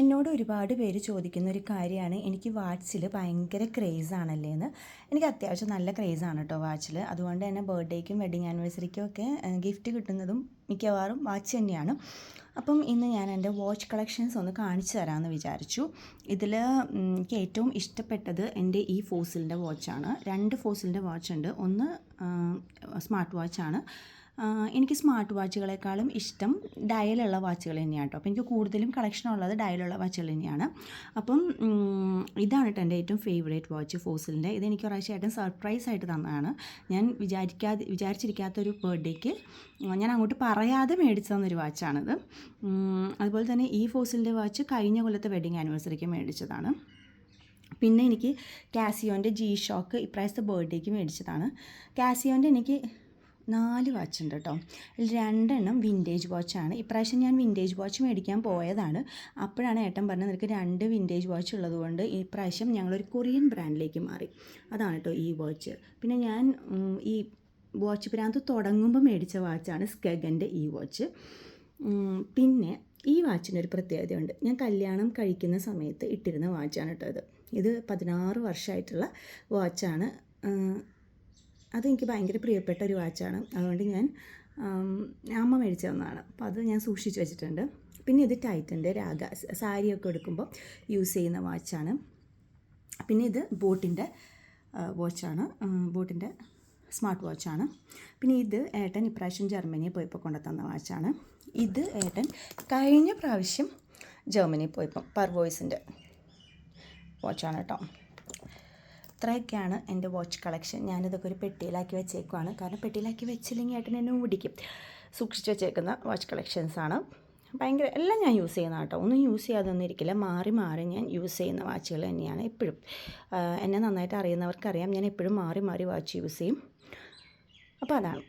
എന്നോട് ഒരുപാട് പേര് ചോദിക്കുന്ന ഒരു കാര്യമാണ്, എനിക്ക് വാച്ചിൽ ഭയങ്കര ക്രേസാണല്ലേ എന്ന്. എനിക്ക് അത്യാവശ്യം നല്ല ക്രേസാണ് കേട്ടോ വാച്ചിൽ. അതുകൊണ്ട് തന്നെ ബർത്ത്ഡേക്കും വെഡിങ് ആനിവേഴ്സറിക്കും ഒക്കെ ഗിഫ്റ്റ് കിട്ടുന്നതും മിക്കവാറും വാച്ച് തന്നെയാണ്. അപ്പം ഇന്ന് ഞാൻ എൻ്റെ വാച്ച് കളക്ഷൻസ് ഒന്ന് കാണിച്ചു തരാമെന്ന് വിചാരിച്ചു. ഇതിൽ എനിക്ക് ഏറ്റവും ഇഷ്ടപ്പെട്ടത് എൻ്റെ ഈ ഫോസിലിൻ്റെ വാച്ചാണ്. 2 ഫോസിലിൻ്റെ വാച്ചുണ്ട്. ഒന്ന് സ്മാർട്ട് വാച്ചാണ്. എനിക്ക് സ്മാർട്ട് വാച്ചുകളെക്കാളും ഇഷ്ടം ഡയലുള്ള വാച്ചുകൾ തന്നെയാണ് കേട്ടോ. അപ്പോൾ എനിക്ക് കൂടുതലും കളക്ഷൻ ഉള്ളത് ഡയലുള്ള വാച്ചുകൾ തന്നെയാണ്. അപ്പം ഇതാണ് കേട്ടോ എൻ്റെ ഏറ്റവും ഫേവറേറ്റ് വാച്ച് ഫോസിലിൻ്റെ. ഇതെനിക്ക് ഒരാഴ്ച ഏട്ടൻ സർപ്രൈസ് ആയിട്ട് തന്നതാണ്. ഞാൻ വിചാരിച്ചിരിക്കാത്തൊരു ബർത്ത്ഡേക്ക് ഞാൻ അങ്ങോട്ട് പറയാതെ മേടിച്ചു തന്നൊരു വാച്ചാണിത്. അതുപോലെ തന്നെ ഈ ഫോസിലിൻ്റെ വാച്ച് കഴിഞ്ഞ കൊല്ലത്തെ വെഡിങ് ആനിവേഴ്സറിക്ക് മേടിച്ചതാണ്. പിന്നെ എനിക്ക് കാസിയോൻ്റെ G-Shock ഇപ്രാവശ്യത്തെ ബർത്ത്ഡേക്ക് മേടിച്ചതാണ്. കാസിയോൻ്റെ എനിക്ക് 4 വാച്ചുണ്ട് കേട്ടോ. ഇതിൽ 2 വിൻറ്റേജ് വാച്ചാണ്. ഇപ്രാവശ്യം ഞാൻ വിൻറ്റേജ് വാച്ച് മേടിക്കാൻ പോയതാണ്. അപ്പോഴാണ് ഏട്ടൻ പറഞ്ഞത്, നിനക്ക് 2 വിൻറ്റേജ് വാച്ച് ഉള്ളതുകൊണ്ട് ഇപ്രാവശ്യം ഞങ്ങളൊരു കൊറിയൻ ബ്രാൻഡിലേക്ക് മാറി. അതാണ് കേട്ടോ ഈ വാച്ച്. പിന്നെ ഞാൻ ഈ വാച്ച് ഭ്രാന്ത് തുടങ്ങുമ്പോൾ മേടിച്ച വാച്ചാണ് സ്കെഗൻ്റെ ഈ വാച്ച്. പിന്നെ ഈ വാച്ചിനൊരു പ്രത്യേകതയുണ്ട്. ഞാൻ കല്യാണം കഴിക്കുന്ന സമയത്ത് ഇട്ടിരുന്ന വാച്ചാണ് കേട്ടോ ഇത് 16 വർഷമായിട്ടുള്ള വാച്ചാണ്. അതെനിക്ക് ഭയങ്കര പ്രിയപ്പെട്ട ഒരു വാച്ചാണ്. അതുകൊണ്ട് ഞാൻ അമ്മ മേടിച്ചു തന്നതാണ്. അപ്പോൾ അത് ഞാൻ സൂക്ഷിച്ച് വെച്ചിട്ടുണ്ട്. പിന്നെ ഇത് ടൈറ്റൻ്റെ രാഗ സാരിയൊക്കെ എടുക്കുമ്പോൾ യൂസ് ചെയ്യുന്ന വാച്ചാണ്. പിന്നെ ഇത് ബോട്ടിൻ്റെ വാച്ചാണ്, ബോട്ടിൻ്റെ സ്മാർട്ട് വാച്ചാണ്. പിന്നെ ഇത് ഏട്ടൻ ഇപ്രാവശ്യം ജർമ്മനിയിൽ പോയപ്പോൾ കൊണ്ടുതന്ന വാച്ചാണ്. ഇത് ഏട്ടൻ കഴിഞ്ഞ പ്രാവശ്യം ജർമ്മനിയിൽ പോയപ്പോൾ പർവോയ്സിൻ്റെ വാച്ചാണ് കേട്ടോ. ഇത്രയൊക്കെയാണ് എൻ്റെ വാച്ച് കളക്ഷൻ. ഞാനിതൊക്കെ ഒരു പെട്ടിയിലാക്കി വെച്ചേക്കുവാണ്. കാരണം പെട്ടിയിലാക്കി വെച്ചില്ലെങ്കിൽ ഏട്ടൻ എന്നെ ഓടിക്കും. സൂക്ഷിച്ച് വെച്ചേക്കുന്ന വാച്ച് കളക്ഷൻസാണ്. ഭയങ്കര എല്ലാം ഞാൻ യൂസ് ചെയ്യുന്ന കേട്ടോ. ഒന്നും യൂസ് ചെയ്യാതൊന്നും ഇരിക്കില്ല. മാറി മാറി ഞാൻ യൂസ് ചെയ്യുന്ന വാച്ചുകൾ തന്നെയാണ് എപ്പോഴും. എന്നെ നന്നായിട്ട് അറിയുന്നവർക്കറിയാം, ഞാൻ എപ്പോഴും മാറി മാറി വാച്ച് യൂസ് ചെയ്യും. അപ്പോൾ അതാണ്.